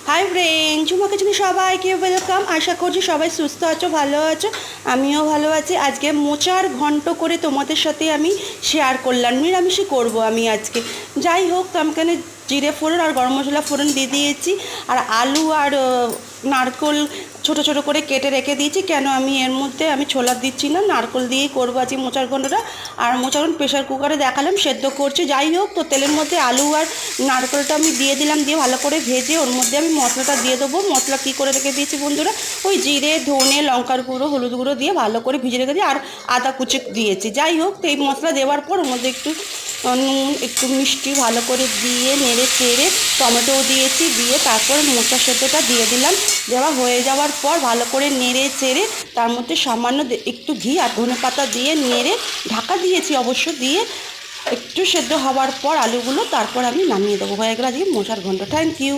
Hi friend, Jhuma কিচেনে সবাইকে welcome. আশা করছি সবাই সুস্থ আছো, ভালো আছো। আমিও ভালো আছি। আজকে মোচার ঘন্ট করে তোমাদের সাথে আমি শেয়ার করলাম। নিরামিষই করব আমি আজকে। যাই হোক, তো আমি এখানে জিরে ফোড়ন আর গরম মশলা ফোড়ন দিয়ে দিয়েছি। আর আলু আর নারকোল ছোটো ছোটো করে কেটে রেখে দিয়েছি। কেন আমি এর মধ্যে আমি ছোলা দিচ্ছি না, নারকোল দিয়েই করবো আজকে মোচার ঘন্টটা। আর মোচার ঘন্ট প্রেশার কুকারে দেখালাম সেদ্ধ করছি। যাই হোক, তো তেলের মধ্যে আলু আর নারকেলটা আমি দিয়ে দিলাম, দিয়ে ভালো করে ভেজে ওর মধ্যে আমি মশলাটা দিয়ে দেবো। মশলা কী করে রেখে দিয়েছি বন্ধুরা, ওই জিরে, ধনে, লঙ্কার গুঁড়ো, হলুদ গুঁড়ো দিয়ে ভালো করে ভিজে রেখে দিই। আর আদা কুচি দিয়েছি। যাই হোক, তো এই মশলা দেওয়ার পর ওর মধ্যে একটু নুন, একটু মিষ্টি ভালো করে দিয়ে নেড়ে চেড়ে টমেটোও দিয়েছি, দিয়ে তারপর মোচা সেদ্ধটা দিয়ে দিলাম। দেওয়া হয়ে যাওয়ার পর ভালো করে নেড়ে চেড়ে তার মধ্যে সামান্য একটু ঘি আর ধনেপাতা দিয়ে নেড়ে ঢাকা দিয়েছি অবশ্য, দিয়ে একটু সেদ্ধ হওয়ার পর আলুগুলো তারপর আমি নামিয়ে দেবো। হয়ে গেল আজকে মোচার ঘন্ট। Thank you.